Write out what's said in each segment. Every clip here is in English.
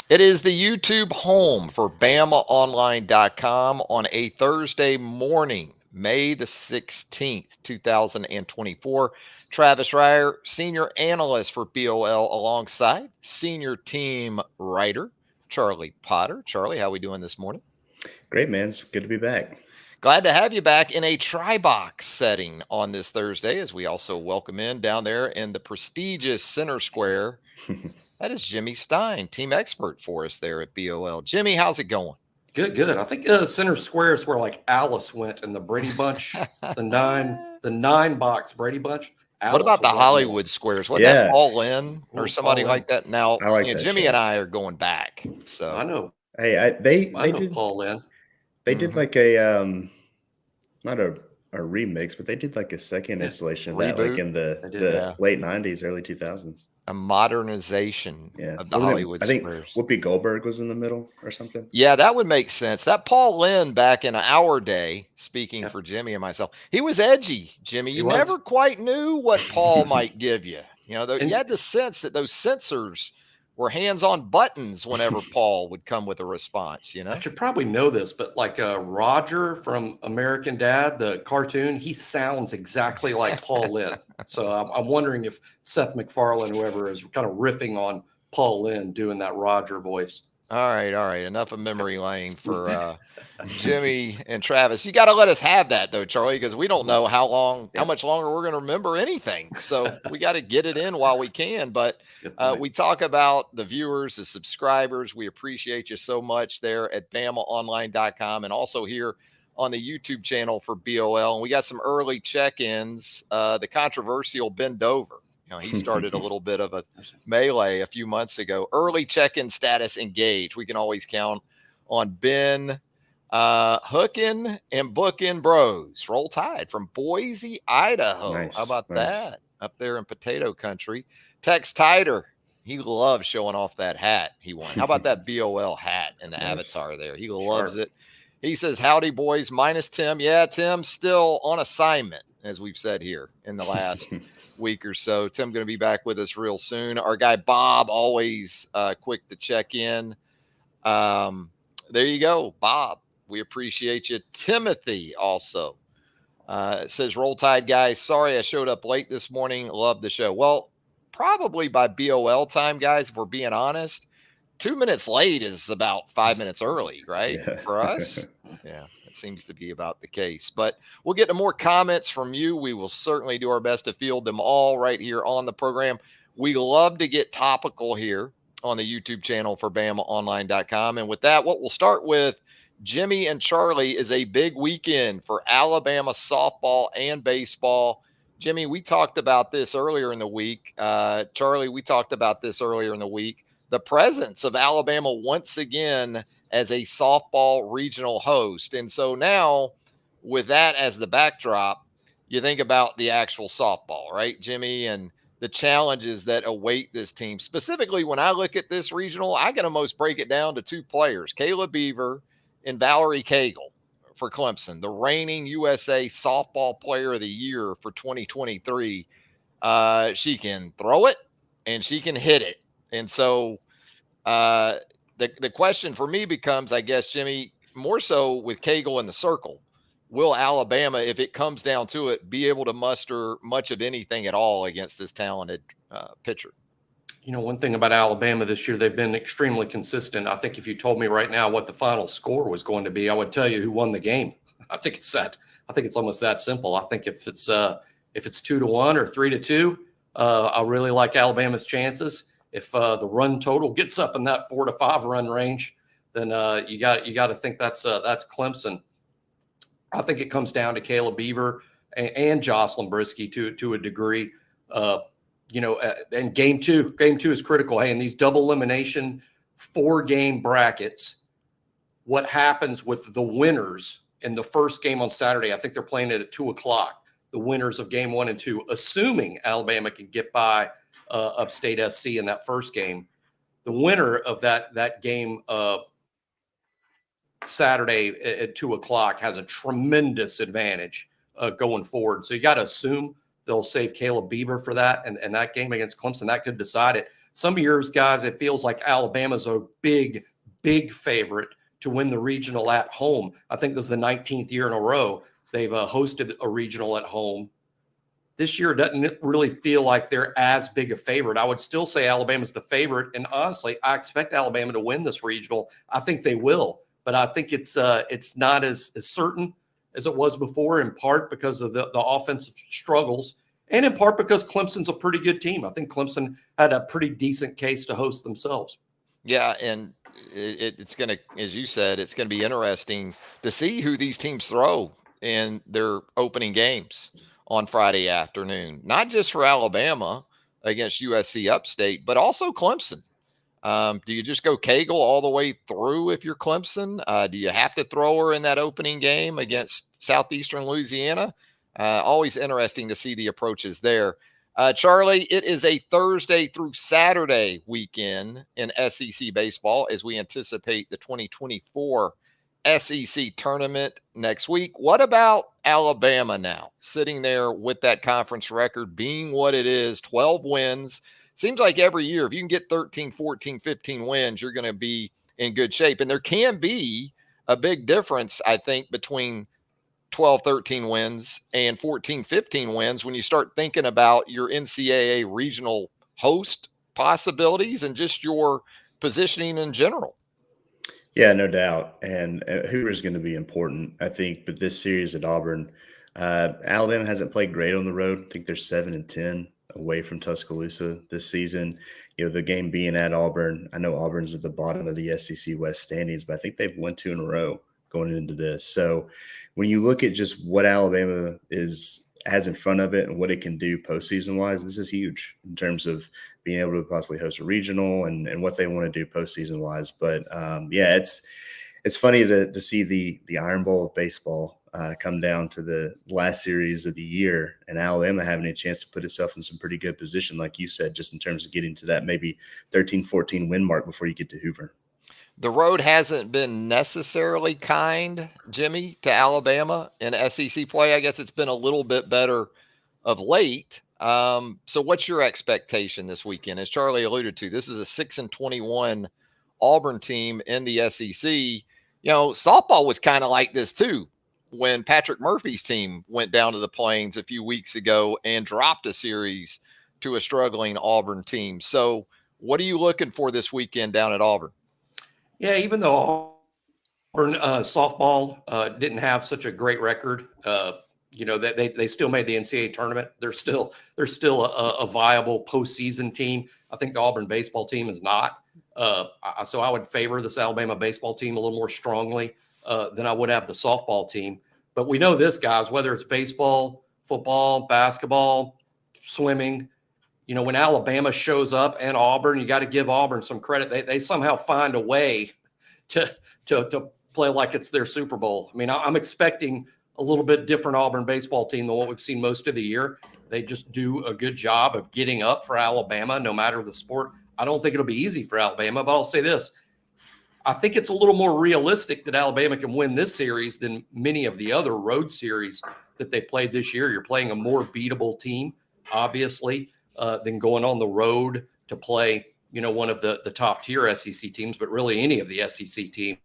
It is the YouTube home for BamaOnLine.com on a Thursday morning, May the 16th, 2024. Travis Reier, senior analyst for BOL, alongside senior team writer Charlie Potter. Charlie, how we doing this morning? Great, man. It's good to be back. Glad to have you back in a tri-box setting on this Thursday, as we also welcome in down there in the prestigious Center Square. That is Jimmy Stein, team expert for us there at BOL. Jimmy, how's it going? Good. I think Center Square is where like Alice went in the Brady Bunch, the nine box Brady Bunch. What Alice about the was like, Hollywood Squares? Wasn't that Paul Lynn or Ooh, somebody Paul like that? Now, I like that Jimmy show. and I are going back. So I know. Hey, they I know did Paul Lynn. they did like a not a remix, but they did like a second installation of that, like Reboot? in the late '90s, early 2000s. a modernization Yeah, of the Wasn't it- Hollywood I think Squares. Whoopi Goldberg was in the middle or something. Yeah, that would make sense. That Paul Lynn back in our day, speaking Yeah. for Jimmy and myself, he was edgy, Jimmy. You was. never quite knew what Paul might give you. You know, And- you had the sense that those censors were hands on buttons whenever Paul would come with a response, you know? I should probably know this, but like Roger from American Dad, the cartoon, he sounds exactly like Paul Lynn. So I'm wondering if Seth MacFarlane, whoever, is kind of riffing on Paul Lynn doing that Roger voice. All right. Enough of memory lane for Jimmy and Travis. You got to let us have that though, Charlie, because we don't know how much longer we're going to remember anything. So we got to get it in while we can. But we talk about the viewers, the subscribers. We appreciate you so much there at BamaOnline.com and also here on the YouTube channel for BOL. And we got some early check-ins. The controversial Ben Dover. You know, he started a little bit of a melee a few months ago. Early check-in status engaged. We can always count on Ben hooking and booking bros. Roll Tide from Boise, Idaho. Nice, How about nice. that? Up there in potato country. Tex Tider. He loves showing off that hat he won. How about that BOL hat and the Nice. avatar there? He loves it. He says, howdy, boys, minus Tim. Yeah, Tim's still on assignment, as we've said here in the last week or so. Tim going to be back with us real soon. Our guy Bob, always quick to check in. There you go, Bob. We appreciate you. Timothy also says, Roll Tide, guys. Sorry I showed up late this morning. Love the show. Well, probably by BOL time, guys, if we're being honest. 2 minutes late is about 5 minutes early, right? Yeah. For us. Yeah, it seems to be about the case. But we'll get to more comments from you. We will certainly do our best to field them all right here on the program. We love to get topical here on the YouTube channel for BamaOnline.com. And with that, what we'll start with, Jimmy and Charlie, is a big weekend for Alabama softball and baseball. Jimmy, we talked about this earlier in the week. Charlie, we talked about this earlier in the week. The presence of Alabama once again as a softball regional host. And so now, with that as the backdrop, you think about the actual softball, right, Jimmy, and the challenges that await this team. Specifically, when I look at this regional, I can almost break it down to two players, Kayla Beaver and Valerie Cagle for Clemson, the reigning USA softball player of the year for 2023. She can throw it and she can hit it. And so the question for me becomes, I guess, Jimmy, more so with Cagle in the circle, will Alabama, if it comes down to it, be able to muster much of anything at all against this talented pitcher? You know, one thing about Alabama this year, they've been extremely consistent. I think if you told me right now what the final score was going to be, I would tell you who won the game. I think it's almost that simple. I think if it's 2-1 or 3-2, I really like Alabama's chances. If the run total gets up in that 4 to 5 run range, then you got to think that's Clemson. I think it comes down to Kayla Beaver and Jocelyn Brisky to a degree. And game two is critical. Hey, in these double elimination 4-game brackets, what happens with the winners in the first game on Saturday? I think they're playing it at 2:00. The winners of game 1 and 2, assuming Alabama can get by Upstate SC in that first game, the winner of that game Saturday at 2:00 has a tremendous advantage going forward. So you got to assume they'll save Caleb Beaver for that, and that game against Clemson, that could decide it. Some years, guys, it feels like Alabama's a big, big favorite to win the regional at home. I think this is the 19th year in a row they've hosted a regional at home. This year doesn't really feel like they're as big a favorite. I would still say Alabama's the favorite. And honestly, I expect Alabama to win this regional. I think they will, but I think it's not as certain as it was before, in part because of the offensive struggles and in part because Clemson's a pretty good team. I think Clemson had a pretty decent case to host themselves. Yeah, and it's going to, as you said, it's going to be interesting to see who these teams throw in their opening games on Friday afternoon, not just for Alabama against USC Upstate, but also Clemson. Do you just go Cagle all the way through if you're Clemson? Do you have to throw her in that opening game against Southeastern Louisiana? Always interesting to see the approaches there. Charlie, it is a Thursday through Saturday weekend in SEC baseball as we anticipate the 2024 SEC tournament next week. What about Alabama now, sitting there with that conference record being what it is, 12 wins? Seems like every year, if you can get 13, 14, 15 wins, you're going to be in good shape. And there can be a big difference, I think, between 12, 13 wins and 14, 15 wins when you start thinking about your NCAA regional host possibilities and just your positioning in general. Yeah, no doubt. And Hoover's going to be important, I think. But this series at Auburn, Alabama hasn't played great on the road. I think they're 7-10 away from Tuscaloosa this season. You know, the game being at Auburn, I know Auburn's at the bottom of the SEC West standings, but I think they've won 2 in a row going into this. So when you look at just what Alabama has in front of it and what it can do postseason wise, this is huge in terms of being able to possibly host a regional and what they want to do postseason wise. But yeah, it's funny to see the Iron Bowl of baseball come down to the last series of the year and Alabama having a chance to put itself in some pretty good position, like you said, just in terms of getting to that maybe 13, 14 win mark before you get to Hoover. The road hasn't been necessarily kind, Jimmy, to Alabama in SEC play. I guess it's been a little bit better of late. So what's your expectation this weekend? As Charlie alluded to, this is a 6-21 Auburn team in the SEC. You know, softball was kind of like this too when Patrick Murphy's team went down to the Plains a few weeks ago and dropped a series to a struggling Auburn team. So what are you looking for this weekend down at Auburn? Yeah, even though Auburn softball didn't have such a great record, you know, that they still made the NCAA tournament. They're still a viable postseason team. I think the Auburn baseball team is not. So I would favor this Alabama baseball team a little more strongly than I would have the softball team. But we know this, guys, whether it's baseball, football, basketball, swimming, you know, when Alabama shows up and Auburn, you got to give Auburn some credit. They somehow find a way to play like it's their Super Bowl. I mean, I'm expecting a little bit different Auburn baseball team than what we've seen most of the year. They just do a good job of getting up for Alabama, no matter the sport. I don't think it'll be easy for Alabama, but I'll say this. I think it's a little more realistic that Alabama can win this series than many of the other road series that they played this year. You're playing a more beatable team, obviously, than going on the road to play, you know, one of the top tier SEC teams, but really any of the SEC teams.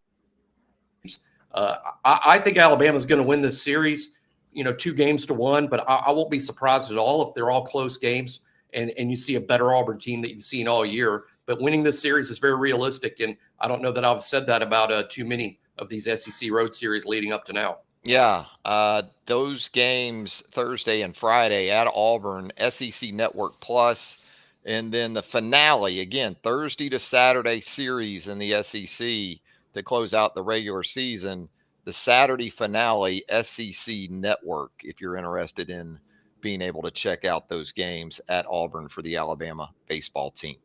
I think Alabama's going to win this series, you know, 2-1, but I won't be surprised at all if they're all close games and you see a better Auburn team that you've seen all year. But winning this series is very realistic, and I don't know that I've said that about too many of these SEC road series leading up to now. Yeah, those games Thursday and Friday at Auburn, SEC Network Plus, and then the finale, again, Thursday to Saturday series in the SEC to close out the regular season. The Saturday finale, SEC Network, if you're interested in being able to check out those games at Auburn for the Alabama baseball team.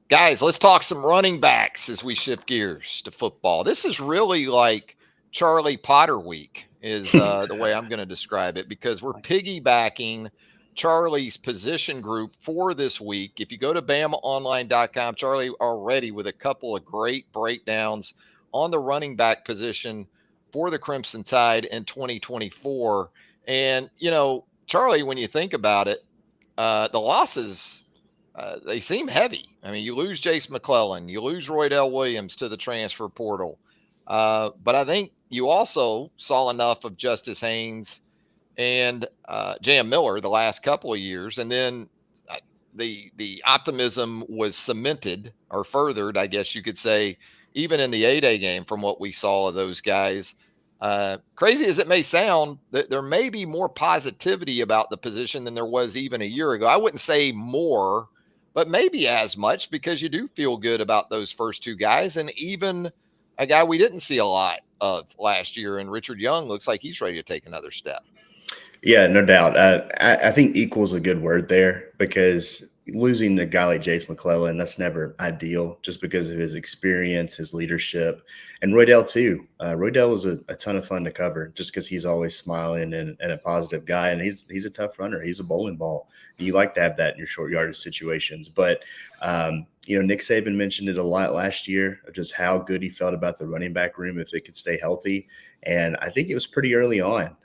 Guys, let's talk some running backs as we shift gears to football. This is really like Charlie Potter week is the way I'm going to describe it, because we're piggybacking Charlie's position group for this week. If you go to BamaOnLine.com, Charlie already with a couple of great breakdowns on the running back position for the Crimson Tide in 2024. And, you know, Charlie, when you think about it, the losses they seem heavy. I mean, you lose Jace McClellan, you lose Roydell Williams to the transfer portal. But I think you also saw enough of Justice Haynes and Jam Miller the last couple of years, and then the optimism was cemented or furthered, I guess you could say, even in the A-Day game from what we saw of those guys. Crazy as it may sound, there may be more positivity about the position than there was even a year ago. I wouldn't say more, but maybe as much, because you do feel good about those first two guys, and even a guy we didn't see a lot of last year, and Richard Young looks like he's ready to take another step. Yeah, no doubt. I think equal is a good word there, because losing a guy like Jace McClellan, that's never ideal, just because of his experience, his leadership, and Roydell too. Roydell was a ton of fun to cover, just because he's always smiling and a positive guy, and he's a tough runner. He's a bowling ball. You like to have that in your short yardage situations. But Nick Saban mentioned it a lot last year, of just how good he felt about the running back room if it could stay healthy, and I think it was pretty early on.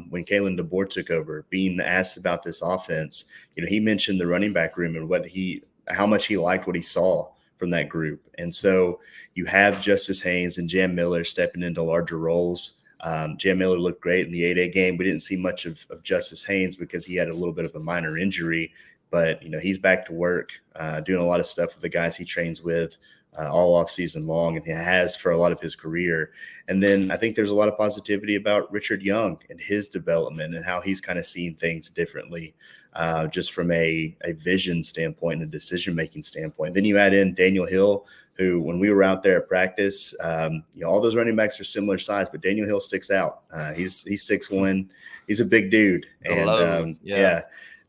When Kalen DeBoer took over, being asked about this offense, he mentioned the running back room and how much he liked what he saw from that group. And so you have Justice Haynes and Jam Miller stepping into larger roles. Jam Miller looked great in the 8A game. We didn't see much of Justice Haynes because he had a little bit of a minor injury, but he's back to work, doing a lot of stuff with the guys he trains with all off season long, and he has for a lot of his career. And then I think there's a lot of positivity about Richard Young and his development and how he's kind of seeing things differently, just from a vision standpoint and a decision-making standpoint. Then you add in Daniel Hill, who, when we were out there at practice, all those running backs are similar size, but Daniel Hill sticks out. He's 6'1". He's a big dude. And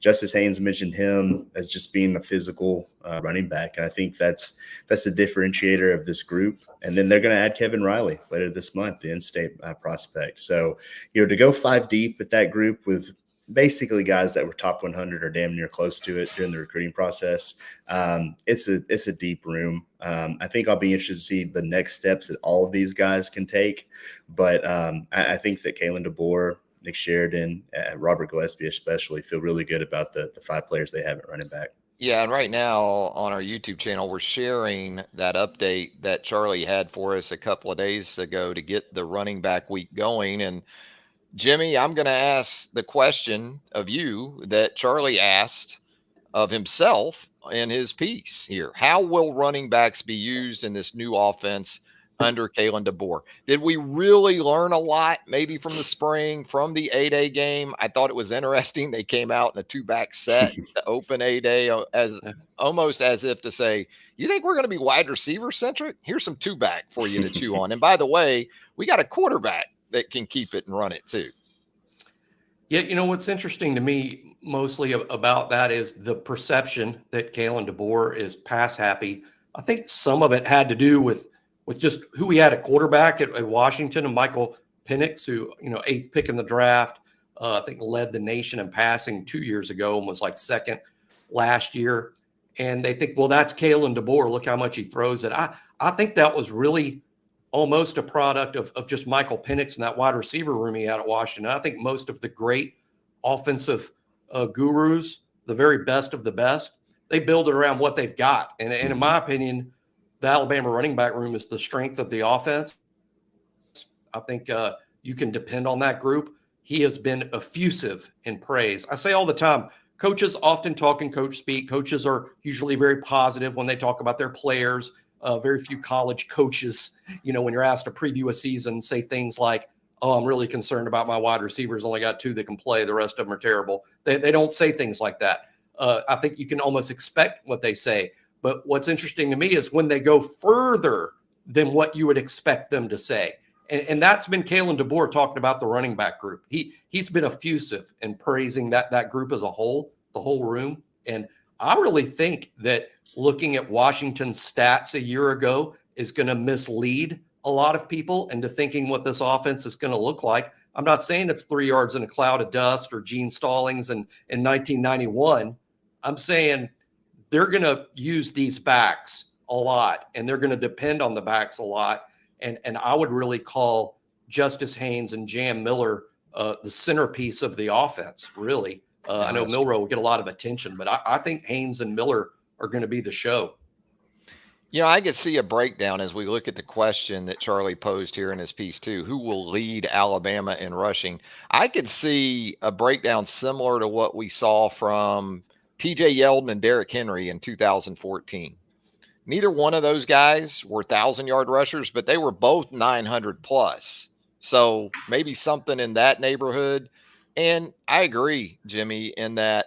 Justice Haynes mentioned him as just being a physical running back, and I think that's the differentiator of this group. And then they're going to add Kevin Riley later this month, the in-state prospect. So, to go 5 deep with that group with basically guys that were top 100 or damn near close to it during the recruiting process, it's a deep room. I think I'll be interested to see the next steps that all of these guys can take. But I think that Kalen DeBoer, Nick Sheridan, Robert Gillespie especially, feel really good about the 5 players they have at running back. Yeah, and right now on our YouTube channel, we're sharing that update that Charlie had for us a couple of days ago to get the running back week going. And Jimmy, I'm going to ask the question of you that Charlie asked of himself in his piece here. How will running backs be used in this new offense under Kalen DeBoer? Did we really learn a lot maybe from the spring, from the 8A game? I thought it was interesting. They came out in a 2-back set to open 8A, as almost as if to say, you think we're going to be wide receiver centric? Here's some 2-back for you to chew on. And by the way, we got a quarterback that can keep it and run it too. Yeah, what's interesting to me mostly about that is the perception that Kalen DeBoer is pass happy. I think some of it had to do with just who we had at quarterback at Washington, and Michael Penix, who, 8th pick in the draft, I think led the nation in passing 2 years ago and was like 2nd last year. And they think, well, that's Kalen DeBoer. Look how much he throws it. I think that was really almost a product of just Michael Penix and that wide receiver room he had at Washington. I think most of the great offensive gurus, the very best of the best, they build it around what they've got. And in my opinion, the Alabama running back room is the strength of the offense. I think you can depend on that group. He has been effusive in praise. I say all the time, coaches often talk in coach speak. Coaches are usually very positive when they talk about their players. Very few college coaches, when you're asked to preview a season, say things like, oh, I'm really concerned about my wide receivers. Only got 2 that can play. The rest of them are terrible. They don't say things like that. I think you can almost expect what they say. But what's interesting to me is when they go further than what you would expect them to say. And that's been Kalen DeBoer talking about the running back group. He's been effusive in praising that group as a whole, the whole room. And I really think that looking at Washington's stats a year ago is going to mislead a lot of people into thinking what this offense is going to look like. I'm not saying it's 3 yards in a cloud of dust or Gene Stallings in 1991. I'm saying they're going to use these backs a lot, and they're going to depend on the backs a lot. And I would really call Justice Haynes and Jam Miller the centerpiece of the offense, really. I know Milroe will get a lot of attention, but I think Haynes and Miller are going to be the show. I could see a breakdown as we look at the question that Charlie posed here in his piece too. Who will lead Alabama in rushing? I could see a breakdown similar to what we saw from TJ Yeldon and Derrick Henry in 2014. Neither one of those guys were 1,000-yard rushers, but they were both 900 plus. So maybe something in that neighborhood. And I agree, Jimmy, in that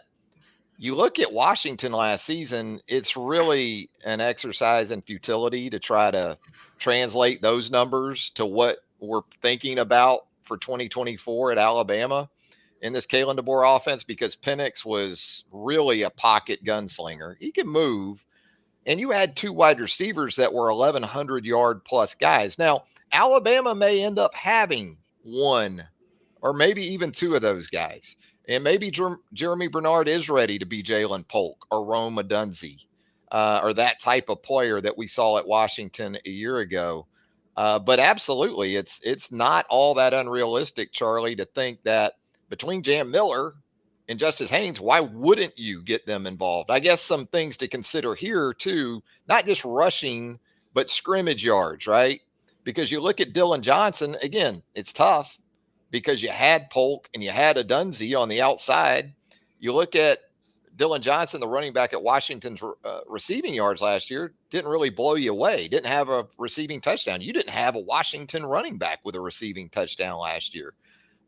you look at Washington last season, it's really an exercise in futility to try to translate those numbers to what we're thinking about for 2024 at Alabama in this Kalen DeBoer offense, because Penix was really a pocket gunslinger. He can move. And you had 2 wide receivers that were 1,100-yard plus guys. Now, Alabama may end up having 1 or maybe even 2 of those guys. And maybe Jeremy Bernard is ready to be Jalen Polk or Rome Odunze, or that type of player that we saw at Washington a year ago. But absolutely, it's not all that unrealistic, Charlie, to think that between Jam Miller and Justice Haynes, why wouldn't you get them involved? I guess some things to consider here too, not just rushing, but scrimmage yards, right? Because you look at Dylan Johnson, again, it's tough because you had Polk and you had Odunze on the outside. You look at Dylan Johnson, the running back at Washington's receiving yards last year, didn't really blow you away. Didn't have a receiving touchdown. You didn't have a Washington running back with a receiving touchdown last year.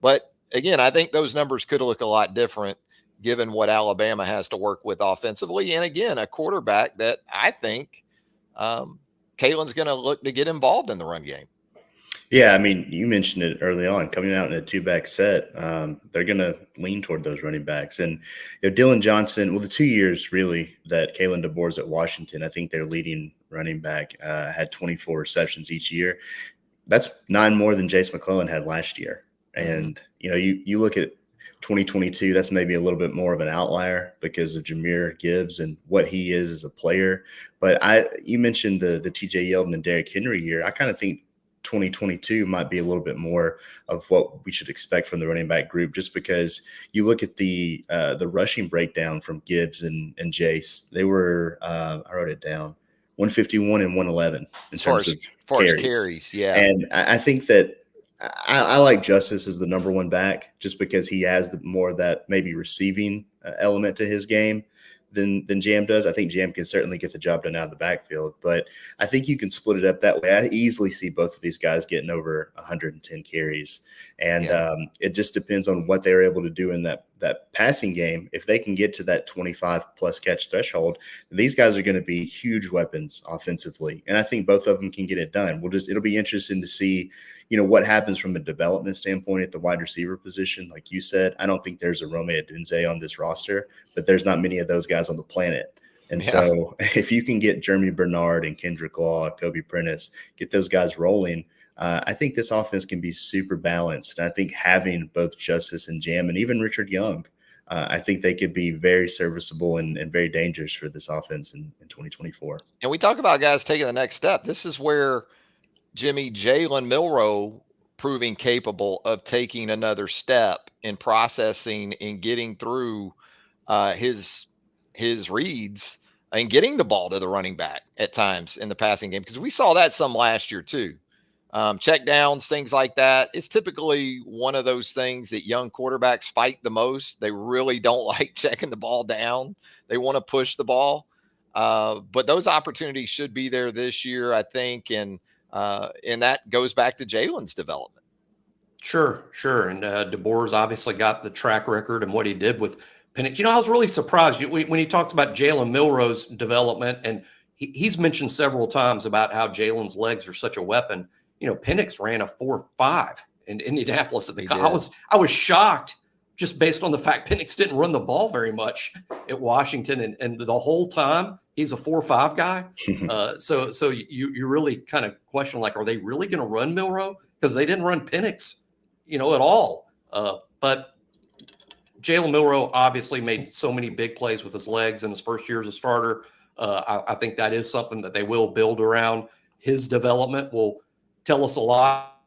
But again, I think those numbers could look a lot different given what Alabama has to work with offensively. And again, a quarterback that I think Kalen's going to look to get involved in the run game. Yeah, I mean, you mentioned it early on. Coming out in a 2-back set, they're going to lean toward those running backs. And Dylan Johnson, well, the 2 years really that Kalen DeBoer's at Washington, I think their leading running back had 24 receptions each year. That's 9 more than Jace McClellan had last year. And, you look at 2022, that's maybe a little bit more of an outlier because of Jahmyr Gibbs and what he is as a player. But you mentioned the TJ Yeldon and Derrick Henry year. I kind of think 2022 might be a little bit more of what we should expect from the running back group, just because you look at the rushing breakdown from Gibbs and Jace. They were I wrote it down, 151 and 111 in terms of carries. Yeah. And I think that I like Justice as the number 1 back, just because he has more of that maybe receiving element to his game than Jam does. I think Jam can certainly get the job done out of the backfield, but I think you can split it up that way. I easily see both of these guys getting over 110 carries. And it just depends on what they're able to do in that passing game. If they can get to that 25-plus catch threshold, these guys are going to be huge weapons offensively. And I think both of them can get it done. It'll be interesting to see, what happens from a development standpoint at the wide receiver position. Like you said, I don't think there's a Rome Odunze on this roster, but there's not many of those guys on the planet. And so if you can get Jeremy Bernard and Kendrick Law, Kobe Prentice, get those guys rolling, I think this offense can be super balanced. And I think having both Justice and Jam and even Richard Young, I think they could be very serviceable and very dangerous for this offense in 2024. And we talk about guys taking the next step. This is where Jimmy, Jalen Milroe proving capable of taking another step in processing and getting through his reads and getting the ball to the running back at times in the passing game, because we saw that some last year too. Check downs, things like that. It's typically one of those things that young quarterbacks fight the most. They really don't like checking the ball down. They want to push the ball. But those opportunities should be there this year, I think. And that goes back to Jalen's development. Sure. And DeBoer's obviously got the track record and what he did with Penix. I was really surprised when he talked about Jalen Milroe's development, and he's mentioned several times about how Jalen's legs are such a weapon. Penix ran a 4.5 in Indianapolis at the I was shocked just based on the fact Penix didn't run the ball very much at Washington, and the whole time he's a 4.5 guy. So you really kind of question, like, are they really going to run Milroe? Because they didn't run Penix, at all. But Jalen Milroe obviously made so many big plays with his legs in his first year as a starter. I think that is something that they will build around. His development will tell us a lot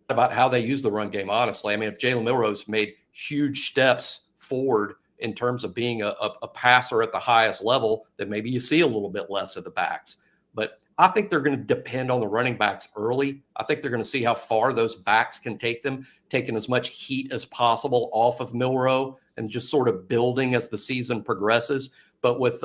about how they use the run game, honestly. I mean, if Jalen Milroe's made huge steps forward in terms of being a passer at the highest level, that maybe you see a little bit less of the backs. But I think they're going to depend on the running backs early. I think they're going to see how far those backs can take them, taking as much heat as possible off of Milroe and just sort of building as the season progresses. But with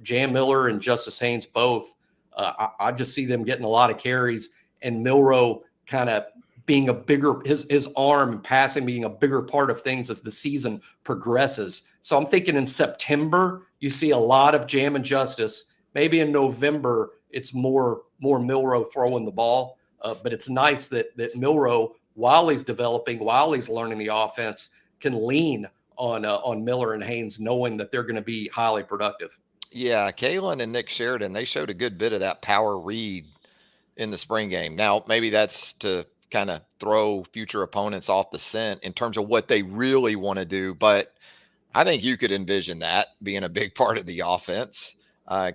Jam Miller and Justice Haynes both, I just see them getting a lot of carries, and Milroe kind of being a bigger, his arm and passing being a bigger part of things as the season progresses. So I'm thinking in September, you see a lot of Jam and Justice. Maybe in November, it's more Milroe throwing the ball. But it's nice that Milroe, while he's developing, while he's learning the offense, can lean on Miller and Haynes, knowing that they're going to be highly productive. Yeah, Kalen and Nick Sheridan, they showed a good bit of that power read in the spring game. Now, maybe that's to kind of throw future opponents off the scent in terms of what they really want to do. But I think you could envision that being a big part of the offense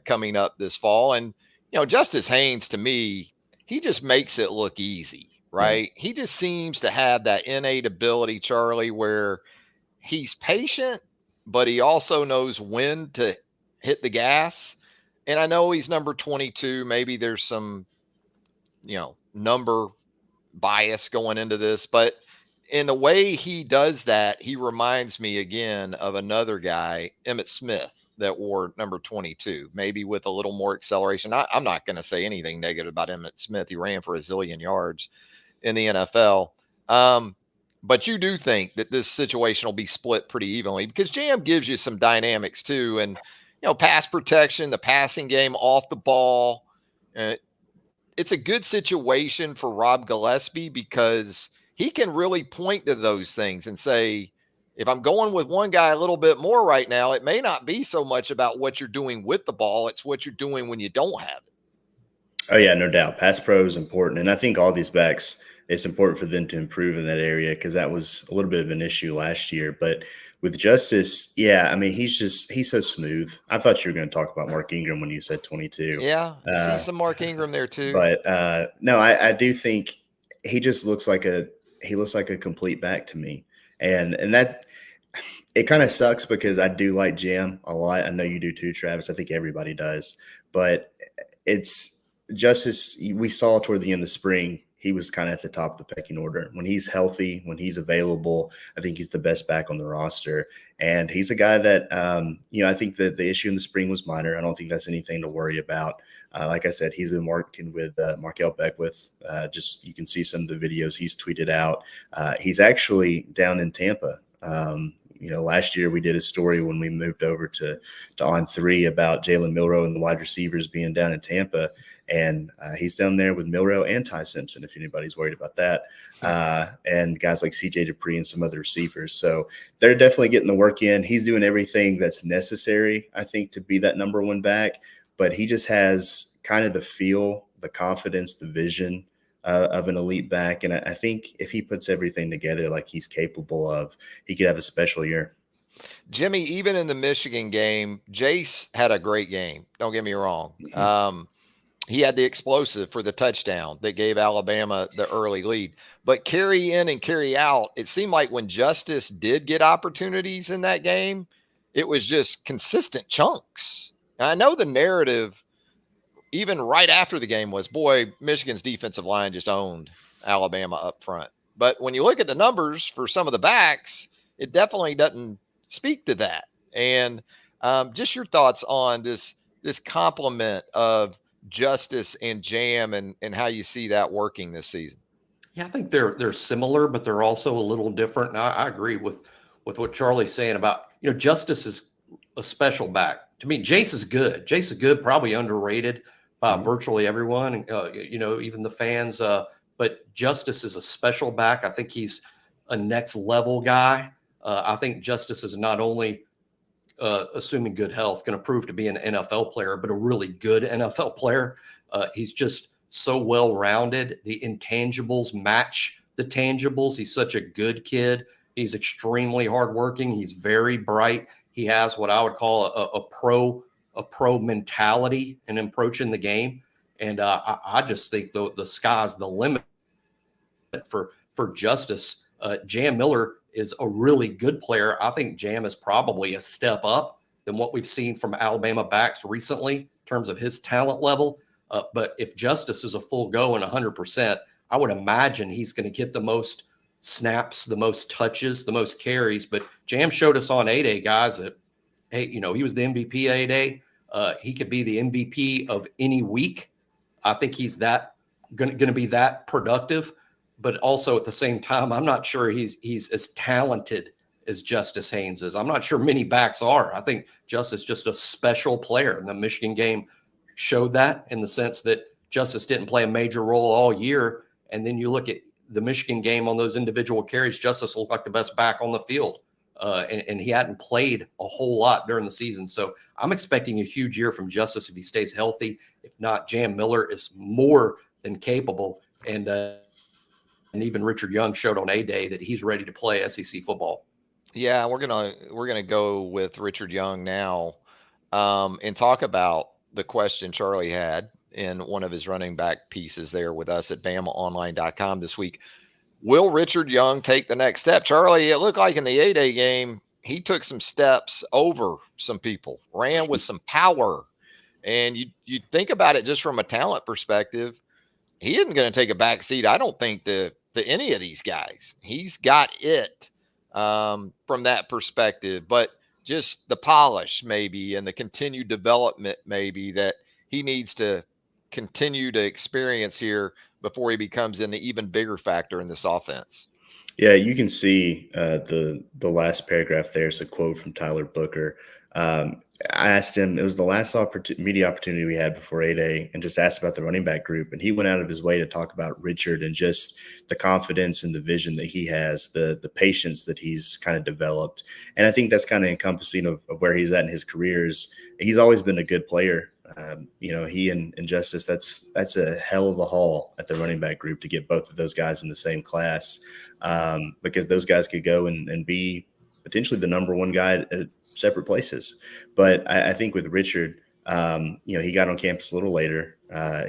coming up this fall. And, Justice Haynes, to me, he just makes it look easy, right? Yeah. He just seems to have that innate ability, Charlie, where he's patient, but he also knows when to hit the gas. And I know he's number 22. Maybe there's some, number bias going into this, but in the way he does that, he reminds me again of another guy, Emmitt Smith, that wore number 22, maybe with a little more acceleration. I'm not going to say anything negative about Emmitt Smith. He ran for a zillion yards in the NFL. But you do think that this situation will be split pretty evenly because Jam gives you some dynamics too. And, pass protection, the passing game off the ball. It's a good situation for Rob Gillespie because he can really point to those things and say, if I'm going with one guy a little bit more right now, it may not be so much about what you're doing with the ball. It's what you're doing when you don't have it. Oh, yeah, no doubt. Pass pro is important. And I think all these backs, it's important for them to improve in that area because that was a little bit of an issue last year. But with Justice, yeah, I mean, he's so smooth. I thought you were going to talk about Mark Ingram when you said 22. Yeah, I see some Mark Ingram there too. But no, I do think he just looks like a complete back to me. And that it kind of sucks because I do like Jam a lot. I know you do too, Travis. I think everybody does. But it's Justice, we saw toward the end of the spring, he was kind of at the top of the pecking order. When he's healthy, when he's available, I think he's the best back on the roster. And he's a guy that, I think that the issue in the spring was minor. I don't think that's anything to worry about. Like I said, he's been working with Markel Beckwith. Just you can see some of the videos he's tweeted out. He's actually down in Tampa. Last year we did a story when we moved over to On3 about Jalen Milroe and the wide receivers being down in Tampa. And he's down there with Milroe and Ty Simpson, if anybody's worried about that. And guys like CJ Dupree and some other receivers. So they're definitely getting the work in. He's doing everything that's necessary, I think, to be that number one back. But he just has kind of the feel, the confidence, the vision of an elite back. And I think if he puts everything together like he's capable of, he could have a special year. Jimmy, even in the Michigan game, Jace had a great game. Don't get me wrong. Mm-hmm. He had the explosive for the touchdown that gave Alabama the early lead. But carry in and carry out, it seemed like when Justice did get opportunities in that game, it was just consistent chunks. And I know the narrative, even right after the game, was, boy, Michigan's defensive line just owned Alabama up front. But when you look at the numbers for some of the backs, it definitely doesn't speak to that. And just your thoughts on this complement of Justice and Jam and how you see that working this season. Yeah, I think they're similar, but they're also a little different. And I agree with what Charlie's saying about, Justice is a special back. To me, Jace is good. Jace is good, probably underrated by virtually everyone, even the fans. But Justice is a special back. I think he's a next level guy. I think Justice is not only assuming good health, going to prove to be an NFL player, but a really good NFL player. He's just so well-rounded. The intangibles match the tangibles. He's such a good kid. He's extremely hardworking. He's very bright. He has what I would call a pro mentality in approaching the game. And I just think the sky's the limit for Justice. Jam Miller is a really good player. I think Jam is probably a step up than what we've seen from Alabama backs recently in terms of his talent level. But if Justice is a full go and 100%, I would imagine he's going to get the most snaps, the most touches, the most carries. But Jam showed us on A-Day, guys, that, hey, he was the MVP A-Day. He could be the MVP of any week. I think he's that going to be that productive. But also at the same time, I'm not sure he's as talented as Justice Haynes is. I'm not sure many backs are. I think Justice is just a special player. And the Michigan game showed that, in the sense that Justice didn't play a major role all year. And then you look at the Michigan game on those individual carries, Justice looked like the best back on the field. And he hadn't played a whole lot during the season. So I'm expecting a huge year from Justice if he stays healthy. If not, Jam Miller is more than capable. And even Richard Young showed on A-Day that he's ready to play SEC football. Yeah, we're gonna go with Richard Young now, and talk about the question Charlie had in one of his running back pieces there with us at BamaOnLine.com this week. Will Richard Young take the next step? Charlie, it looked like in the A-Day game, he took some steps over some people, ran with some power. And you think about it just from a talent perspective, he isn't going to take a back seat, I don't think, to any of these guys. He's got it from that perspective, but just the polish maybe and the continued development maybe that he needs to continue to experience here before he becomes an even bigger factor in this offense. Yeah, you can see the last paragraph there. It's a quote from Tyler Booker. I asked him, it was the last media opportunity we had before A-Day, and just asked about the running back group. And he went out of his way to talk about Richard and just the confidence and the vision that he has, the patience that he's kind of developed. And I think that's kind of encompassing of where he's at in his careers. He's always been a good player. He and Justice, that's a hell of a haul at the running back group to get both of those guys in the same class, because those guys could go and be potentially the number one guy at separate places. But I think with Richard, he got on campus a little later.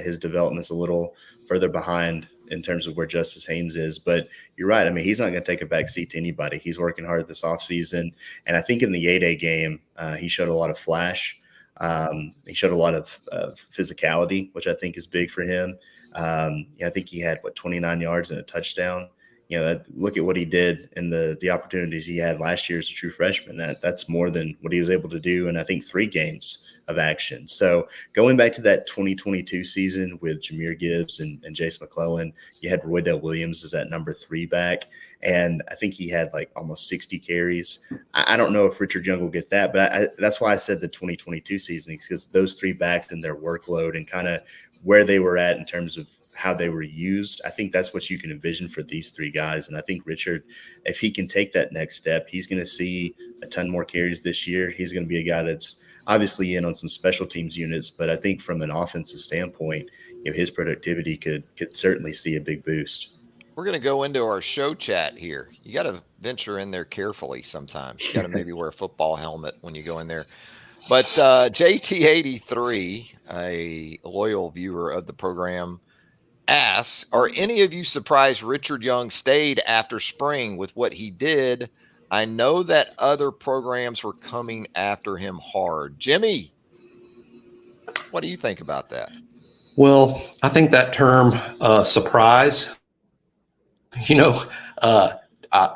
His development's a little further behind in terms of where Justice Haynes is. But you're right. I mean, he's not going to take a back seat to anybody. He's working hard this offseason. And I think in the A-Day game, he showed a lot of flash. He showed a lot of physicality, which I think is big for him. I think he had 29 yards and a touchdown. Look at what he did in the opportunities he had last year as a true freshman. That's more than what he was able to do in, I think, 3 games of action. So going back to that 2022 season with Jahmyr Gibbs and Jace McClellan, you had Roydell Williams as that number 3 back. And I think he had almost 60 carries. I don't know if Richard Young will get that, but that's why I said the 2022 season, because those 3 backs and their workload and kind of where they were at in terms of how they were used, I think that's what you can envision for these 3 guys. And I think Richard, if he can take that next step, he's going to see a ton more carries this year. He's going to be a guy that's obviously in on some special teams units, but I think from an offensive standpoint, his productivity could certainly see a big boost. We're going to go into our show chat here. You got to venture in there carefully sometimes. You got to maybe wear a football helmet when you go in there. But JT83, a loyal viewer of the program, asks, are any of you surprised Richard Young stayed after spring with what he did? I know that other programs were coming after him hard. Jimmy, what do you think about that? Well, I think that term surprise, I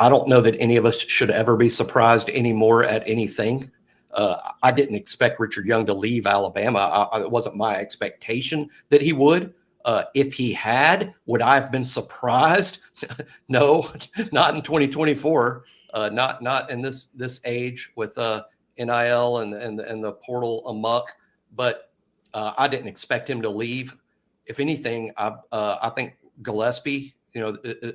don't know that any of us should ever be surprised anymore at anything. I didn't expect Richard Young to leave Alabama. It wasn't my expectation that he would. If he had, would I have been surprised? No, not in 2024. Not in this age with NIL and the portal amok. But I didn't expect him to leave. If anything, I think Gillespie,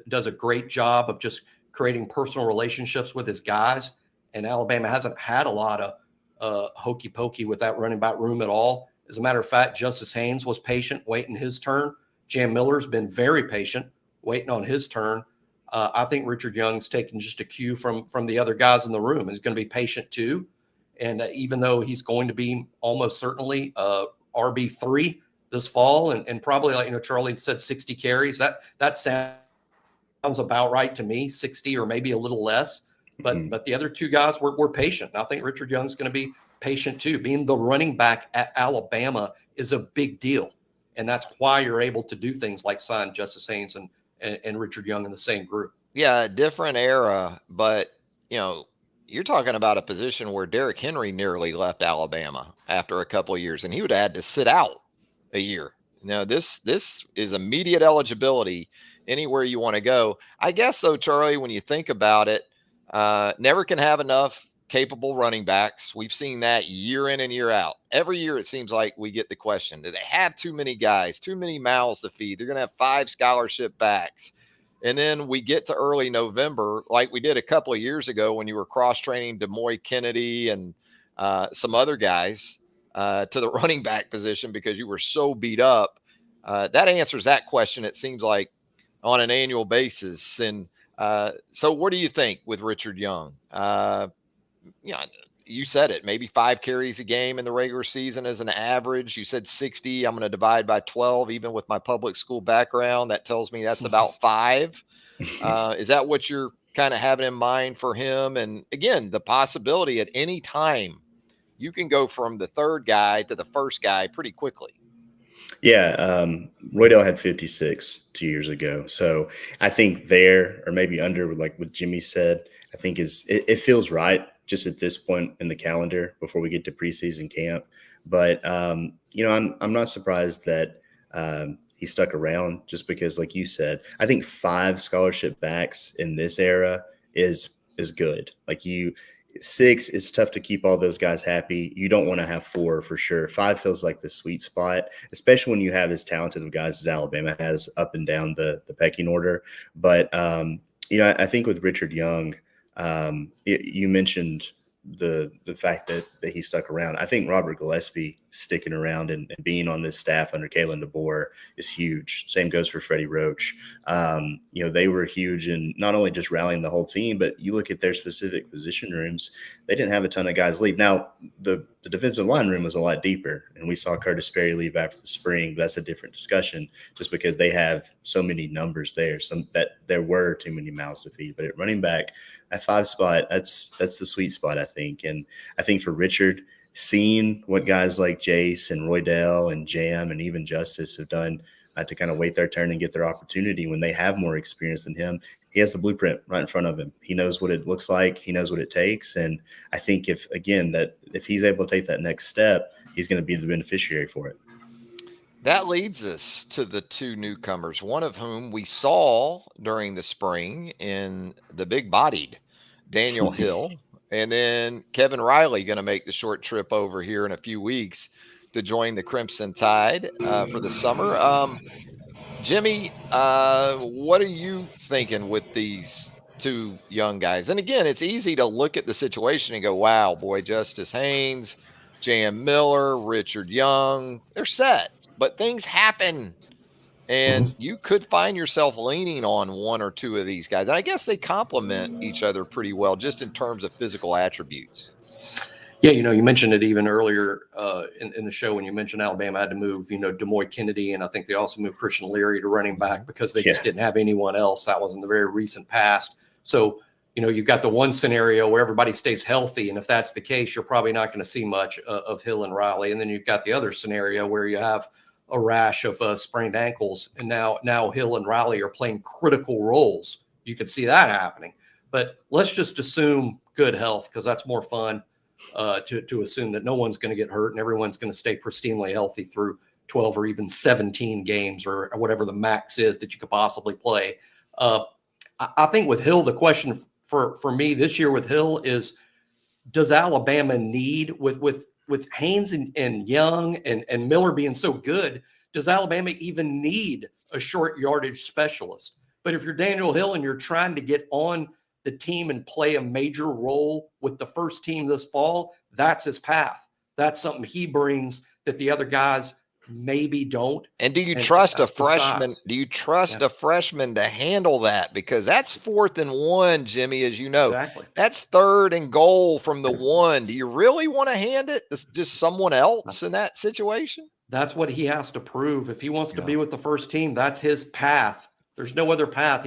does a great job of just creating personal relationships with his guys. And Alabama hasn't had a lot of hokey pokey with that running back room at all. As a matter of fact, Justice Haynes was patient, waiting his turn. Jam Miller's been very patient, waiting on his turn. I think Richard Young's taking just a cue from the other guys in the room, and he's going to be patient too. And even though he's going to be almost certainly RB3 this fall, and probably, Charlie said 60 carries, that sounds about right to me, 60 or maybe a little less. But the other two guys were patient. And I think Richard Young's going to be patient too. Being the running back at Alabama is a big deal. And that's why you're able to do things like sign Justice Haynes and Richard Young in the same group. Yeah, different era, but you're talking about a position where Derrick Henry nearly left Alabama after a couple of years, and he would have had to sit out a year. Now, this is immediate eligibility anywhere you want to go. I guess, though, Charlie, when you think about it, never can have enough capable running backs. We've seen that year in and year out. Every year, it seems like we get the question, do they have too many guys, too many mouths to feed? They're going to have 5 scholarship backs. And then we get to early November, like we did a couple of years ago when you were cross-training DeMoy Kennedy and some other guys to the running back position because you were so beat up. That answers that question, it seems like, on an annual basis. And so what do you think with Richard Young? You said it, maybe 5 carries a game in the regular season as an average. You said 60. I'm going to divide by 12, even with my public school background. That tells me that's about 5. Is that what you're kind of having in mind for him? And again, the possibility at any time you can go from the third guy to the first guy pretty quickly. Yeah, Roydell had 56 2 years ago. So I think there, or maybe under, like what Jimmy said, I think it feels right just at this point in the calendar before we get to preseason camp. But, I'm not surprised that he stuck around just because, like you said, I think 5 scholarship backs in this era is good. Like 6, it's tough to keep all those guys happy. You don't want to have 4 for sure. 5 feels like the sweet spot, especially when you have as talented of guys as Alabama has up and down the pecking order. But, I think with Richard Young, you mentioned the fact that he stuck around. I think Robert Gillespie sticking around and being on this staff under Kalen DeBoer is huge. Same goes for Freddie Roach. They were huge in not only just rallying the whole team, but you look at their specific position rooms, they didn't have a ton of guys leave. Now, the defensive line room was a lot deeper, and we saw Curtis Perry leave after the spring. But that's a different discussion just because they have so many numbers there, that there were too many mouths to feed. But at running back, at 5 spot, that's the sweet spot, I think. And I think for Richard, seeing what guys like Jace and Roydell and Jam and even Justice have done to kind of wait their turn and get their opportunity when they have more experience than him, he has the blueprint right in front of him. He knows what it looks like. He knows what it takes. And I think if he's able to take that next step, he's going to be the beneficiary for it. That leads us to the 2 newcomers, one of whom we saw during the spring in the big-bodied Daniel Hill, and then Kevin Riley going to make the short trip over here in a few weeks to join the Crimson Tide for the summer. Jimmy, what are you thinking with these 2 young guys? And again, it's easy to look at the situation and go, wow, boy, Justice Haynes, J.M. Miller, Richard Young, they're set. But things happen, and you could find yourself leaning on 1 or 2 of these guys. And I guess they complement each other pretty well just in terms of physical attributes. Yeah, you mentioned it even earlier in the show when you mentioned Alabama had to move, DeMoy Kennedy, and I think they also moved Christian Leary to running back because they just didn't have anyone else. That was in the very recent past. So, you've got the one scenario where everybody stays healthy, and if that's the case, you're probably not going to see much of Hill and Riley. And then you've got the other scenario where you have a rash of sprained ankles, and now Hill and Riley are playing critical roles. You could see that happening. But let's just assume good health, because that's more fun to assume that no one's going to get hurt and everyone's going to stay pristinely healthy through 12 or even 17 games or whatever the max is that you could possibly play. I think with Hill, the question for me this year with Hill is, does Alabama need, with Haynes and Young and Miller being so good, does Alabama even need a short yardage specialist? But if you're Daniel Hill and you're trying to get on the team and play a major role with the first team this fall, that's his path. That's something he brings that the other guys maybe don't. And do you trust a freshman? Do you trust a freshman to handle that? Because that's 4th and 1, Jimmy, as you know. Exactly. That's 3rd and goal from the 1. Do you really want to hand it to just someone else in that situation? That's what he has to prove. If he wants to be with the first team, that's his path. There's no other path.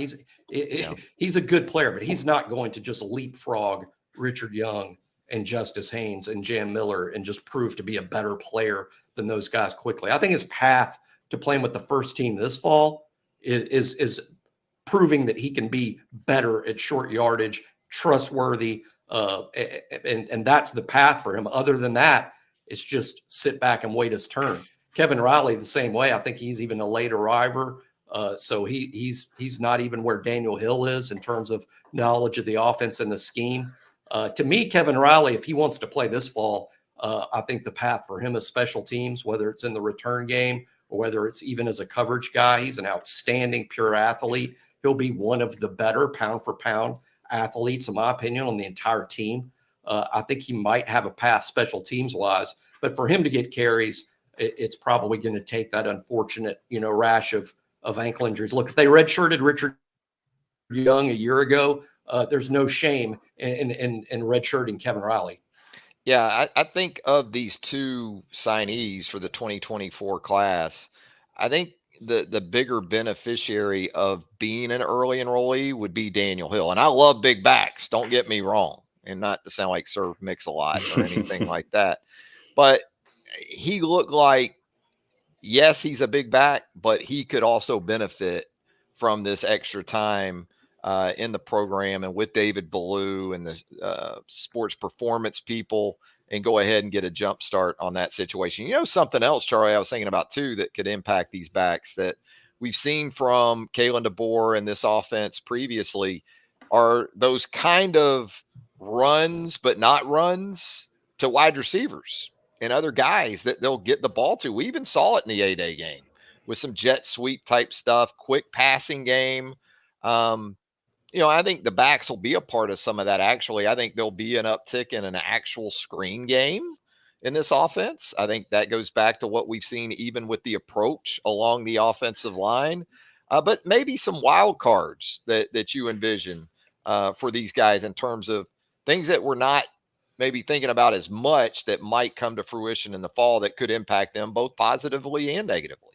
He's a good player, but he's not going to just leapfrog Richard Young and Justice Haynes and Jan Miller and just prove to be a better player than those guys quickly. I think his path to playing with the first team this fall is proving that he can be better at short yardage, trustworthy, and that's the path for him. Other than that, it's just sit back and wait his turn. Kevin Riley, the same way. I think he's even a late arriver. So he's not even where Daniel Hill is in terms of knowledge of the offense and the scheme. To me, Kevin Riley, if he wants to play this fall, I think the path for him is special teams, whether it's in the return game or whether it's even as a coverage guy. He's an outstanding pure athlete. He'll be one of the better pound for pound athletes, in my opinion, on the entire team. I think he might have a path special teams wise, but for him to get carries, it's probably going to take that unfortunate, rash of ankle injuries. Look, if they redshirted Richard Young a year ago, there's no shame in redshirting Kevin Riley. Yeah, I think of these two signees for the 2024 class, I think the bigger beneficiary of being an early enrollee would be Daniel Hill. And I love big backs, don't get me wrong, and not to sound like Sir Mix-a-Lot or anything like that. But he looked like, yes, he's a big back, but he could also benefit from this extra time in the program and with David Ballou and the sports performance people, and go ahead and get a jump start on that situation. Something else, Charlie, I was thinking about too, that could impact these backs that we've seen from Kalen DeBoer and this offense previously are those kind of runs, but not runs to wide receivers and other guys that they'll get the ball to. We even saw it in the A-Day game with some jet sweep type stuff, quick passing game. I think the backs will be a part of some of that. Actually, I think there'll be an uptick in an actual screen game in this offense. I think that goes back to what we've seen even with the approach along the offensive line, but maybe some wild cards that you envision for these guys in terms of things that we're not maybe thinking about as much that might come to fruition in the fall that could impact them both positively and negatively.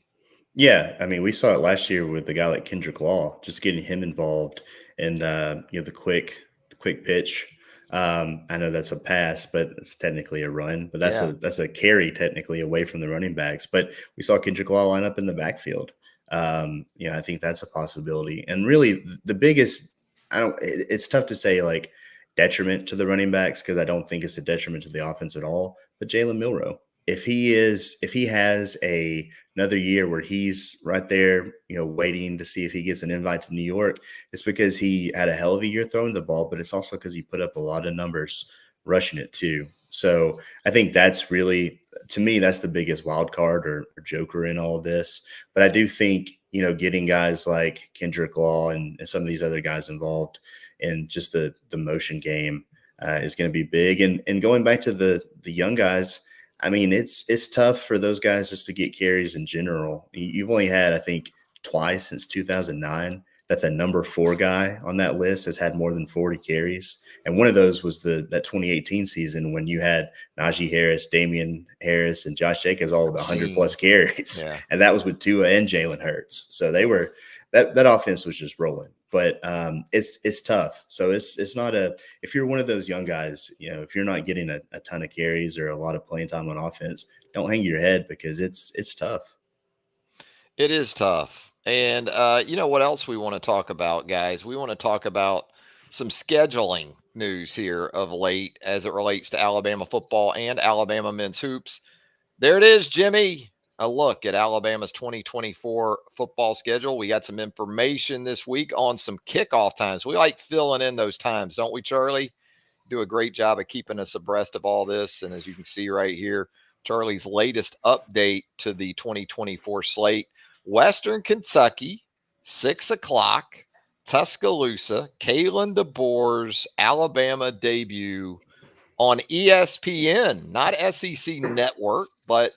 Yeah, I mean, we saw it last year with a guy like Kendrick Law, just getting him involved in the quick pitch. I know that's a pass, but it's technically a run. But that's a carry technically away from the running backs. But we saw Kendrick Law line up in the backfield. I think that's a possibility. And really, the biggest, it's tough to say like detriment to the running backs because I don't think it's a detriment to the offense at all. But Jalen Milroe, if he has another year where he's right there, waiting to see if he gets an invite to New York, it's because he had a hell of a year throwing the ball, but it's also because he put up a lot of numbers rushing it too. So I think that's really, to me, that's the biggest wild card or joker in all of this. But I do think, getting guys like Kendrick Law and some of these other guys involved in just the motion game is going to be big. And going back to the young guys, I mean, it's tough for those guys just to get carries in general. You've only had, I think, twice since 2009 that the number 4 guy on that list has had more than 40 carries. And one of those was that 2018 season when you had Najee Harris, Damian Harris, and Josh Jacobs all with 100+ carries. Yeah. And that was with Tua and Jalen Hurts. So they were that offense was just rolling. But it's tough. So it's not if you're one of those young guys, if you're not getting a ton of carries or a lot of playing time on offense, don't hang your head because it's tough. It is tough. And what else we want to talk about, guys? We want to talk about some scheduling news here of late as it relates to Alabama football and Alabama men's hoops. There it is, Jimmy. A look at Alabama's 2024 football schedule. We got some information this week on some kickoff times. We like filling in those times, don't we, Charlie? Do a great job of keeping us abreast of all this. And as you can see right here, Charlie's latest update to the 2024 slate. Western Kentucky, 6 o'clock, Tuscaloosa, Kalen DeBoer's Alabama debut on ESPN, not SEC Network, but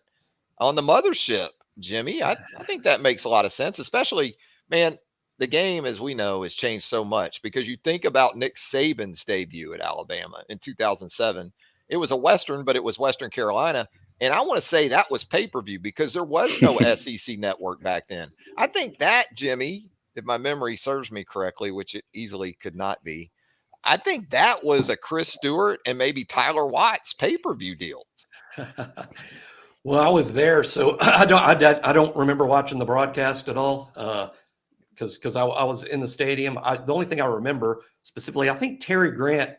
on the mothership, Jimmy. I think that makes a lot of sense, especially, man, the game, as we know, has changed so much because you think about Nick Saban's debut at Alabama in 2007. It was a Western, but it was Western Carolina. And I want to say that was pay-per-view because there was no SEC Network back then. I think that, Jimmy, if my memory serves me correctly, which it easily could not be, I think that was a Chris Stewart and maybe Tyler Watts pay-per-view deal. Well, I was there, so I don't remember watching the broadcast at all. Because I was in the stadium. The only thing I remember specifically, I think Terry Grant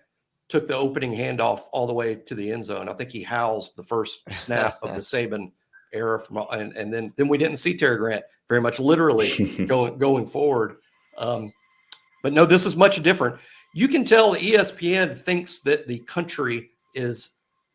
took the opening handoff all the way to the end zone. I think he housed the first snap of the Saban era, and then we didn't see Terry Grant very much, literally going forward. But no, this is much different. You can tell ESPN thinks that the country is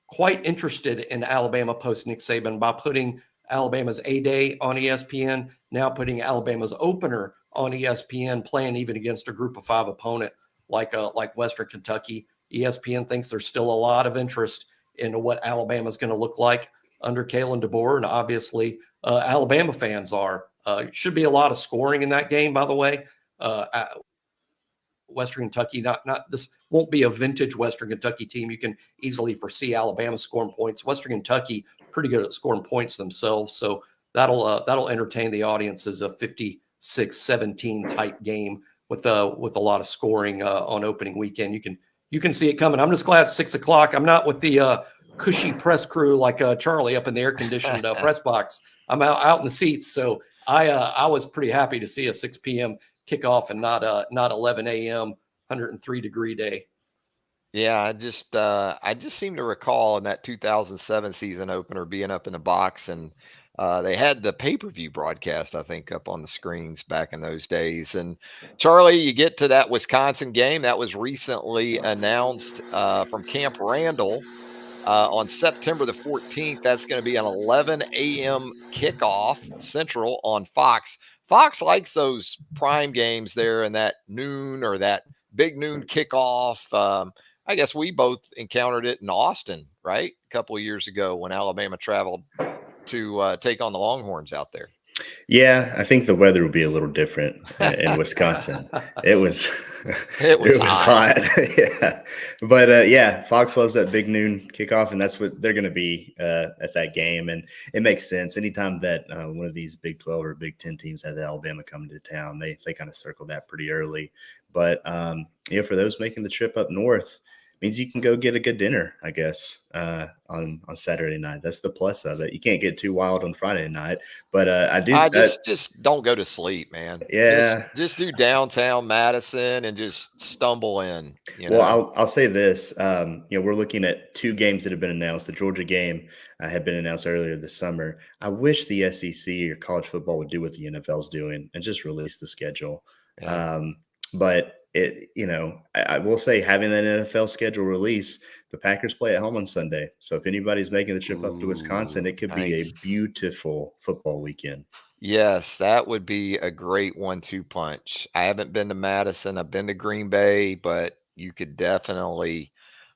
quite interested in Alabama post Nick Saban by putting Alabama's A-Day on ESPN, now putting Alabama's opener on ESPN, playing even against a group of 5 opponent like Western Kentucky. ESPN thinks there's still a lot of interest in what Alabama's going to look like under Kalen DeBoer, and obviously Alabama fans are. Should be a lot of scoring in that game, by the way. Western Kentucky, not this won't be a vintage Western Kentucky team. You can easily foresee Alabama scoring points. Western Kentucky pretty good at scoring points themselves, so that'll entertain the audience as a 56-17 type game with a lot of scoring on opening weekend. You can see it coming. I'm just glad it's 6 o'clock. I'm not with the cushy press crew like Charlie up in the air conditioned press box. I'm out in the seats, so I was pretty happy to see a 6 p.m. kickoff and not 11 a.m. 103-degree day. Yeah, I just seem to recall in that 2007 season opener being up in the box, and they had the pay-per-view broadcast, I think, up on the screens back in those days. And Charlie, you get to that Wisconsin game that was recently announced from Camp Randall on September the 14th. That's going to be an 11 a.m. kickoff Central on Fox. Fox likes those prime games there and that noon or that big noon kickoff. I guess we both encountered it in Austin, right? A couple of years ago when Alabama traveled to take on the Longhorns out there. Yeah, I think the weather would be a little different in Wisconsin. It was hot. Yeah. But yeah, Fox loves that big noon kickoff, and that's what they're going to be at that game. And it makes sense. Anytime that one of these Big 12 or Big 10 teams has Alabama coming to town, they kind of circle that pretty early. But yeah, for those making the trip up north, means you can go get a good dinner, I guess, on Saturday night. That's the plus of it. You can't get too wild on Friday night, but I just don't go to sleep, man. Yeah, just do downtown Madison and just stumble in. Well, I'll say this. We're looking at 2 games that have been announced. The Georgia game had been announced earlier this summer. I wish the SEC or college football would do what the NFL's doing and just release the schedule. Yeah. But I will say, having that NFL schedule release, the Packers play at home on Sunday. So if anybody's making the trip up to Wisconsin, it could be a beautiful football weekend. Yes, that would be a great 1-2 punch. I haven't been to Madison. I've been to Green Bay, but you could definitely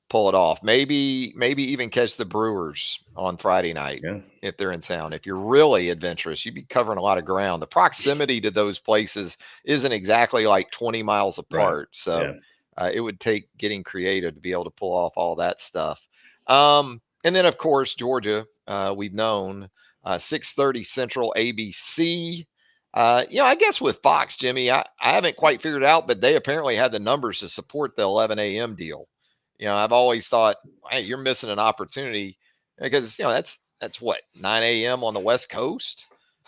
pull it off. Maybe even catch the Brewers on Friday night if they're in town. If you're really adventurous, you'd be covering a lot of ground. The proximity to those places isn't exactly like 20 miles apart. Right. So it would take getting creative to be able to pull off all that stuff. And then, of course, Georgia, we've known 6:30 Central ABC. I guess with Fox, Jimmy, I haven't quite figured it out, but they apparently had the numbers to support the 11 a.m. deal. I've always thought, hey, you're missing an opportunity because, that's what, 9 a.m. on the West Coast.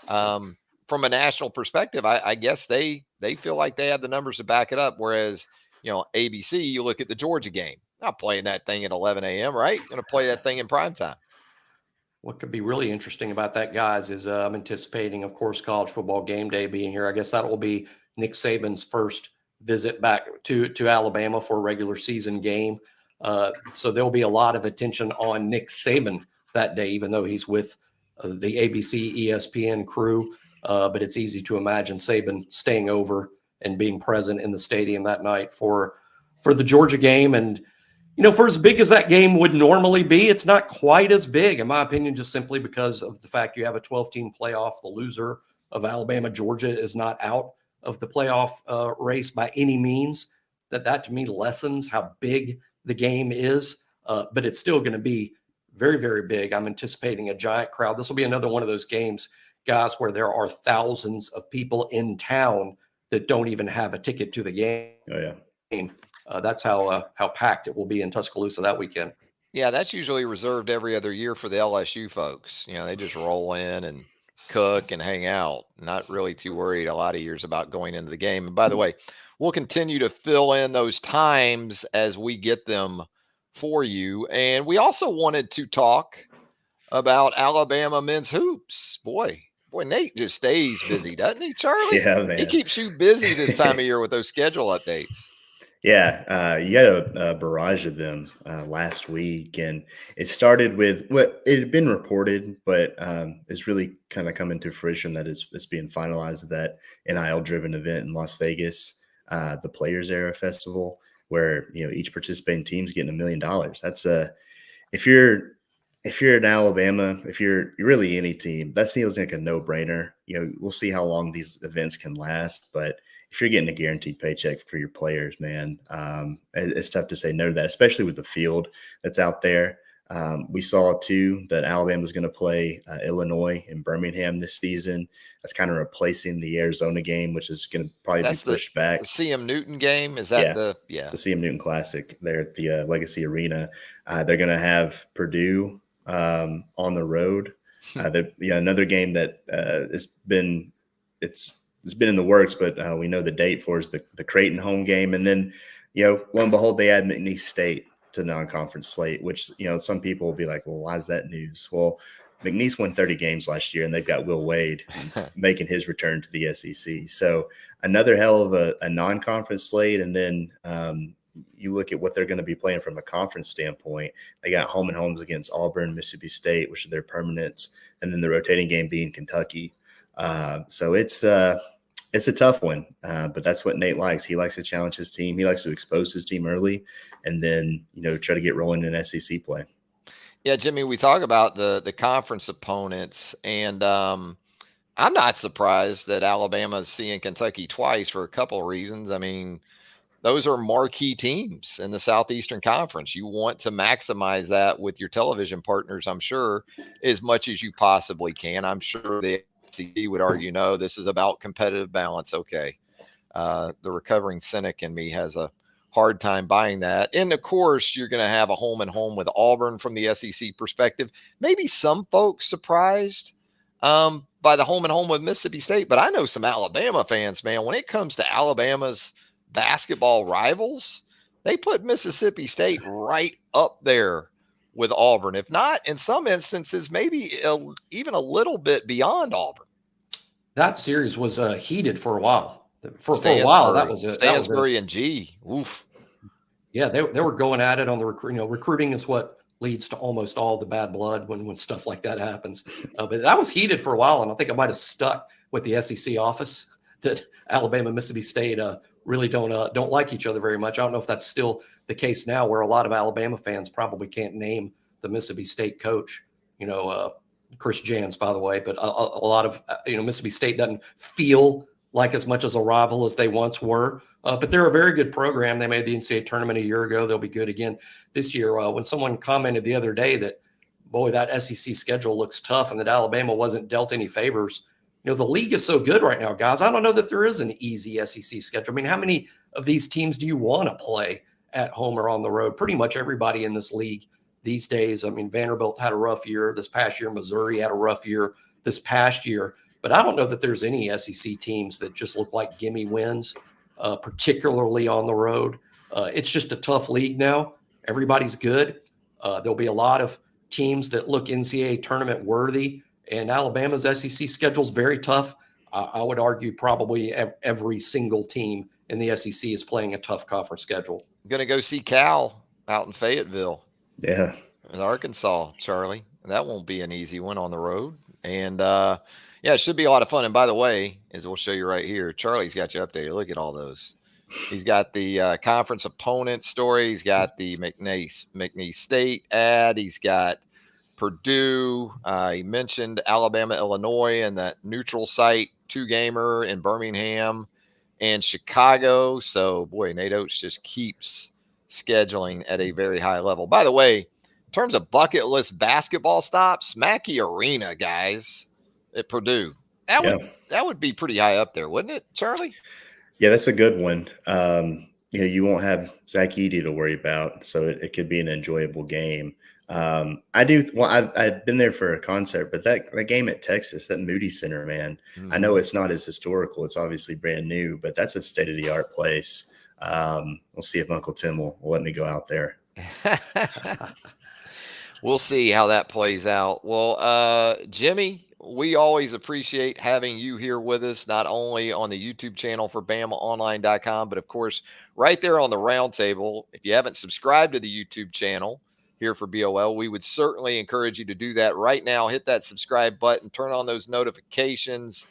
From a national perspective, I guess they feel like they have the numbers to back it up. Whereas, ABC, you look at the Georgia game, not playing that thing at 11 a.m., right? Going to play that thing in prime time. What could be really interesting about that, guys, is I'm anticipating, of course, college football game day being here. I guess that will be Nick Saban's first visit back to Alabama for a regular season game. So there'll be a lot of attention on Nick Saban that day, even though he's with the ABC, ESPN crew. But it's easy to imagine Saban staying over and being present in the stadium that night for the Georgia game. And, for as big as that game would normally be, it's not quite as big, in my opinion, just simply because of the fact you have a 12-team playoff. The loser of Alabama, Georgia is not out of the playoff race by any means. That to me lessens how big the game is, but it's still going to be very, very big. I'm anticipating a giant crowd. This will be another one of those games, guys, where there are thousands of people in town that don't even have a ticket to the game. Oh yeah. That's how packed it will be in Tuscaloosa that weekend. Yeah, that's usually reserved every other year for the LSU folks. They just roll in and cook and hang out. Not really too worried a lot of years about going into the game. And by the way, we'll continue to fill in those times as we get them for you. And we also wanted to talk about Alabama men's hoops. Boy, Nate just stays busy, doesn't he, Charlie? Yeah, man. He keeps you busy this time of year with those schedule updates. Yeah, you got a barrage of them last week, and it started with what it had been reported, but it's really kind of coming to fruition that it's being finalized, that NIL-driven event in Las Vegas, the Players Era Festival, where each participating team's getting $1 million. That's if you're in Alabama, if you're really any team, that seems like a no-brainer. We'll see how long these events can last, but if you're getting a guaranteed paycheck for your players, man, it's tough to say no to that, especially with the field that's out there. We saw too that Alabama is going to play Illinois in Birmingham this season. That's kind of replacing the Arizona game, which is going to probably be pushed back. The CM Newton game, is that the CM Newton Classic there at the Legacy Arena? They're going to have Purdue on the road. Another game that it's been in the works, but we know the date for is the Creighton home game. And then, lo and behold, they add McNeese State to non-conference slate, which, some people will be like, well, why is that news? Well, McNeese won 30 games last year, and they've got Will Wade making his return to the SEC. So another hell of a non-conference slate. And then you look at what they're going to be playing from a conference standpoint. They got home and homes against Auburn, Mississippi State, which are their permanents, and then the rotating game being Kentucky. So it's a tough one, but that's what Nate likes. He likes to challenge his team. He likes to expose his team early, and then try to get rolling in SEC play. Yeah, Jimmy, we talk about the conference opponents, and I'm not surprised that Alabama's seeing Kentucky twice for a couple of reasons. I mean, those are marquee teams in the Southeastern Conference. You want to maximize that with your television partners, I'm sure, as much as you possibly can. I'm sure the SEC would argue, no, this is about competitive balance. Okay. The recovering cynic in me has a hard time buying that. And of course, you're going to have a home and home with Auburn from the SEC perspective. Maybe some folks surprised by the home and home with Mississippi State, but I know some Alabama fans, man, when it comes to Alabama's basketball rivals, they put Mississippi State right up there with Auburn. If not, in some instances, maybe even a little bit beyond Auburn. That series was heated for a while. For a while, that was Stansbury and G. Oof. Yeah, they were going at it on the recruiting is what leads to almost all the bad blood when stuff like that happens. But that was heated for a while, and I think it might have stuck with the SEC office that Alabama and Mississippi State really don't like each other very much. I don't know if that's still the case now, where a lot of Alabama fans probably can't name the Mississippi State coach, Chris Jans, by the way, but a lot of, Mississippi State doesn't feel like as much as a rival as they once were, but they're a very good program. They made the NCAA tournament a year ago. They'll be good again this year. When someone commented the other day that, boy, that SEC schedule looks tough and that Alabama wasn't dealt any favors, the league is so good right now, guys. I don't know that there is an easy SEC schedule. I mean, how many of these teams do you want to play at home or on the road? Pretty much everybody in this league these days. I mean, Vanderbilt had a rough year this past year. Missouri had a rough year this past year. But I don't know that there's any SEC teams that just look like gimme wins, particularly on the road. It's just a tough league now. Everybody's good. There'll be a lot of teams that look NCAA tournament worthy. And Alabama's SEC schedule is very tough. I would argue probably every single team in the SEC is playing a tough conference schedule. Going to go see Cal out in Fayetteville. Yeah. In Arkansas, Charlie. That won't be an easy one on the road. And, it should be a lot of fun. And by the way, as we'll show you right here, Charlie's got you updated. Look at all those. He's got the conference opponent story. He's got the McNeese State ad. He's got Purdue. He mentioned Alabama, Illinois, and that neutral site 2-gamer in Birmingham and Chicago. So, boy, Nate Oates just keeps scheduling at a very high level. By the way, in terms of bucket list basketball stops, Mackey Arena, guys, at Purdue. That would be pretty high up there, wouldn't it, Charlie? Yeah, that's a good one. You won't have Zach Edey to worry about, so it could be an enjoyable game. I do. Well, I've been there for a concert, but that game at Texas, that Moody Center, man, I know it's not as historical. It's obviously brand new, but that's a state of the art place. We'll see if Uncle Tim will let me go out there. We'll see how that plays out. Well, Jimmy, we always appreciate having you here with us, not only on the YouTube channel for BamaOnLine.com, but of course, right there on the roundtable. If you haven't subscribed to the YouTube channel here for BOL, we would certainly encourage you to do that right now. Hit that subscribe button, turn on those notifications,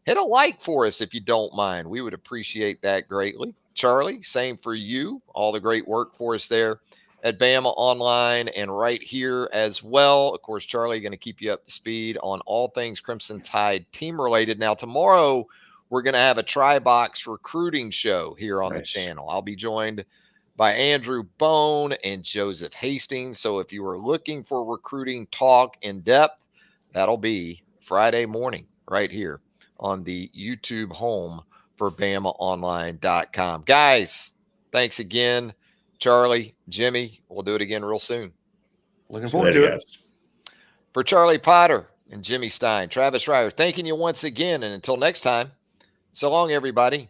hit a like for us if you don't mind. We would appreciate that greatly. Charlie, same for you. All the great work for us there at Bama Online and right here as well. Of course, Charlie, going to keep you up to speed on all things Crimson Tide team related. Now, tomorrow, we're going to have a Tri-Box recruiting show here on the channel. I'll be joined by Andrew Bone and Joseph Hastings. So if you are looking for recruiting talk in depth, that'll be Friday morning right here on the YouTube home for BamaOnline.com. Guys, thanks again. Charlie, Jimmy, we'll do it again real soon. Looking forward to it. For Charlie Potter and Jimmy Stein, Travis Reier, thanking you once again. And until next time, so long, everybody.